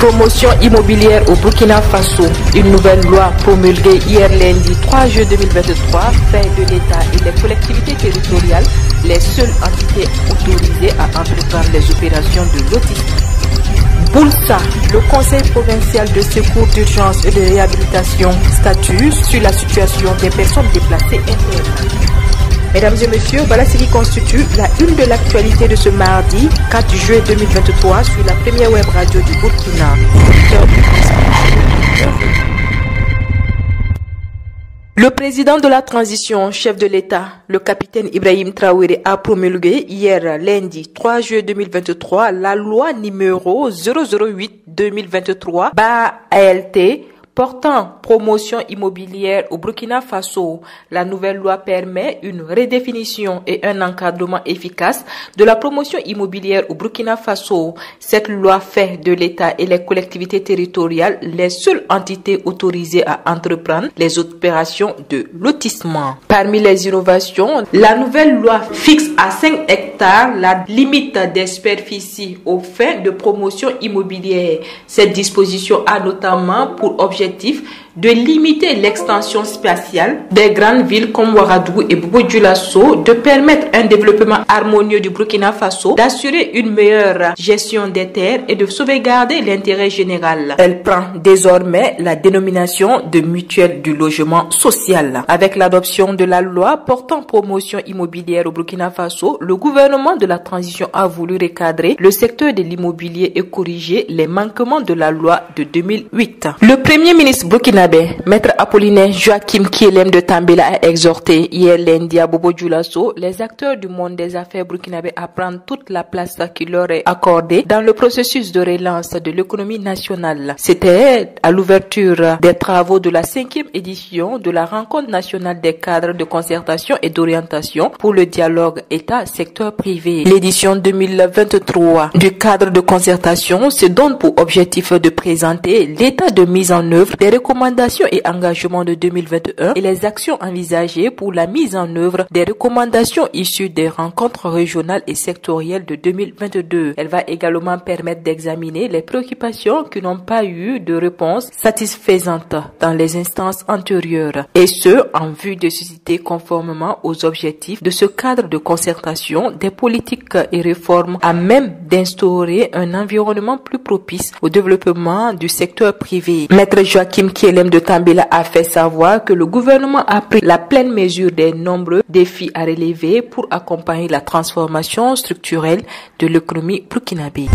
Promotion immobilière au Burkina Faso. Une nouvelle loi promulguée hier lundi 3 juin 2023 fait de l'État et les collectivités territoriales les seules entités autorisées à entreprendre les opérations de lotissement. Boulsa, le Conseil provincial de secours d'urgence et de réhabilitation statue sur la situation des personnes déplacées internes. Mesdames et messieurs, voilà ce qui constitue la une de l'actualité de ce mardi 4 juillet 2023 sur la première web radio du Burkina. Le président de la transition, chef de l'État, le capitaine Ibrahim Traoré, a promulgué hier lundi 3 juillet 2023 la loi numéro 008-2023/ALT portant promotion immobilière au Burkina Faso. La nouvelle loi permet une redéfinition et un encadrement efficace de la promotion immobilière au Burkina Faso. Cette loi fait de l'État et les collectivités territoriales les seules entités autorisées à entreprendre les opérations de lotissement. Parmi les innovations, la nouvelle loi fixe à 5 hectares la limite des superficies aux fins de promotion immobilière. Cette disposition a notamment pour objectif de limiter l'extension spatiale des grandes villes comme Ouagadougou et Bobo-Dioulasso, de permettre un développement harmonieux du Burkina Faso, d'assurer une meilleure gestion des terres et de sauvegarder l'intérêt général. Elle prend désormais la dénomination de mutuelle du logement social. Avec l'adoption de la loi portant promotion immobilière au Burkina Faso, le gouvernement de la transition a voulu recadrer le secteur de l'immobilier et corriger les manquements de la loi de 2008. Le premier ministre burkinabé, Maître Apollinaire Joachim Kielem de Tambela, a exhorté hier lundi à Bobo-Dioulasso les acteurs du monde des affaires burkinabé à prendre toute la place qui leur est accordée dans le processus de relance de l'économie nationale. C'était à l'ouverture des travaux de la 5e édition de la rencontre nationale des cadres de concertation et d'orientation pour le dialogue État-secteur privé. L'édition 2023 du cadre de concertation se donne pour objectif de présenter l'état de mise en œuvre des recommandations et engagements de 2021 et les actions envisagées pour la mise en œuvre des recommandations issues des rencontres régionales et sectorielles de 2022. Elle va également permettre d'examiner les préoccupations qui n'ont pas eu de réponse satisfaisante dans les instances antérieures, et ce, en vue de susciter conformément aux objectifs de ce cadre de concertation des politiques et réformes à même d'instaurer un environnement plus propice au développement du secteur privé. Maître Joachim Kielem de Tambela a fait savoir que le gouvernement a pris la pleine mesure des nombreux défis à relever pour accompagner la transformation structurelle de l'économie burkinabé.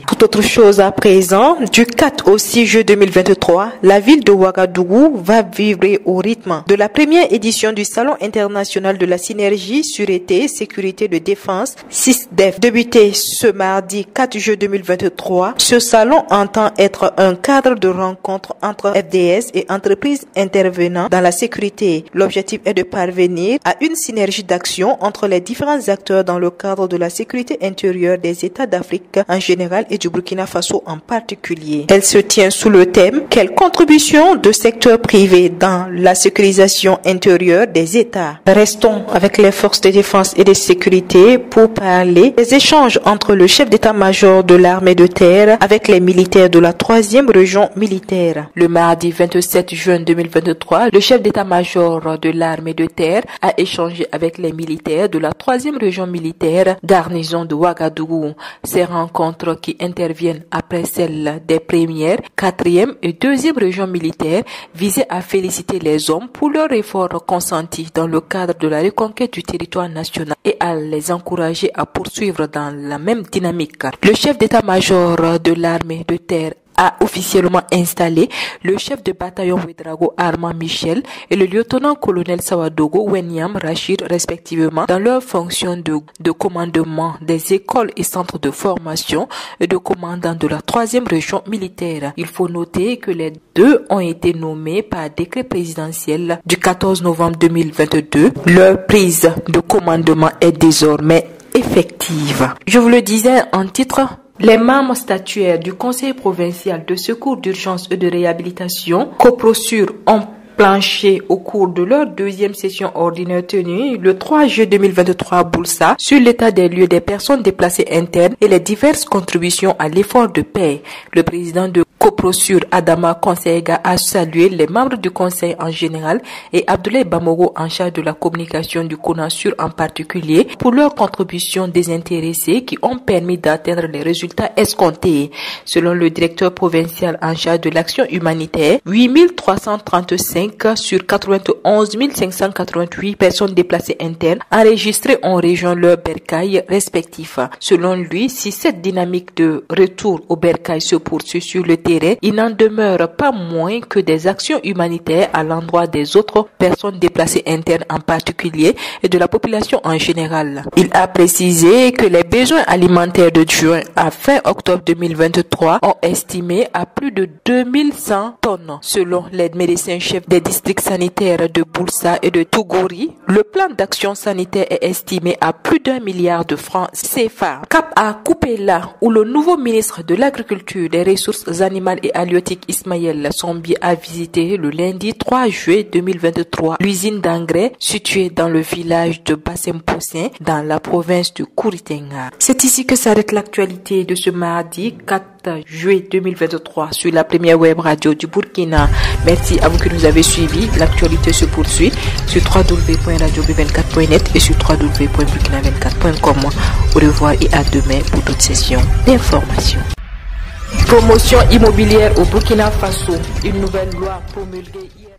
Tout autre chose à présent, du 4 au 6 juillet 2023, la ville de Ouagadougou va vibrer au rythme de la première édition du Salon international de la synergie sûreté, sécurité de défense, SISDEF. Débuté ce mardi 4 juillet 2023, ce salon entend être un cadre de rencontre entre FDS et entreprises intervenant dans la sécurité. L'objectif est de parvenir à une synergie d'action entre les différents acteurs dans le cadre de la sécurité intérieure des États d'Afrique en général et du Burkina Faso en particulier. Elle se tient sous le thème « Quelle contribution de secteur privé dans la sécurisation intérieure des États ?» Restons avec les forces de défense et de sécurité pour parler des échanges entre le chef d'état-major de l'armée de terre avec les militaires de la 3e région militaire. Le mardi 27 juin 2023, le chef d'état-major de l'armée de terre a échangé avec les militaires de la 3e région militaire, garnison de Ouagadougou. Ces rencontres qui interviennent après celles des premières, 4e et 2e régions militaires visaient à féliciter les hommes pour leur effort consenti dans le cadre de la reconquête du territoire national et à les encourager à poursuivre dans la même dynamique. Le chef d'état-major de l'armée de terre a officiellement installé le chef de bataillon Ouedraogo Armand Michel et le lieutenant-colonel Sawadogo Wenyam Rachid respectivement dans leurs fonctions de commandement des écoles et centres de formation et de commandant de la 3e région militaire. Il faut noter que les deux ont été nommés par décret présidentiel du 14 novembre 2022. Leur prise de commandement est désormais effective. Je vous le disais en titre, les membres statuaires du Conseil provincial de secours d'urgence et de réhabilitation, COPROSUR, ont planché au cours de leur deuxième session ordinaire tenue le 3 juillet 2023 à Boulsa sur l'état des lieux des personnes déplacées internes et les diverses contributions à l'effort de paix. Le président de Coprosur, Adama Konseiga, a salué les membres du conseil en général et Abdoulaye Bamoro en charge de la communication du CONASUR en particulier pour leurs contributions désintéressées qui ont permis d'atteindre les résultats escomptés. Selon le directeur provincial en charge de l'action humanitaire, 8335 sur 91 588 personnes déplacées internes enregistrées ont rejoint leur bercail respectif. Selon lui, si cette dynamique de retour au bercail se poursuit sur le terrain, il n'en demeure pas moins que des actions humanitaires à l'endroit des autres personnes déplacées internes en particulier et de la population en général. Il a précisé que les besoins alimentaires de juin à fin octobre 2023 ont estimé à plus de 2100 tonnes. Selon les médecins-chefs des districts sanitaires de Boulsa et de Tougouri, le plan d'action sanitaire est estimé à plus d'1 milliard de francs CFA. Cap à Koupela, où le nouveau ministre de l'Agriculture, des Ressources animales et halieutiques Ismaël Sombi a visité le lundi 3 juillet 2023 l'usine d'engrais située dans le village de Bassem-Poussin dans la province de Kouritenga. C'est ici que s'arrête l'actualité de ce mardi 4 juillet 2023 sur la première web radio du Burkina. Merci à vous qui nous avez suivis. L'actualité se poursuit sur www.radiob24.net et sur www.burkina24.com. Au revoir et à demain pour d'autres sessions d'information. Promotion immobilière au Burkina Faso. Une nouvelle loi promulguée hier.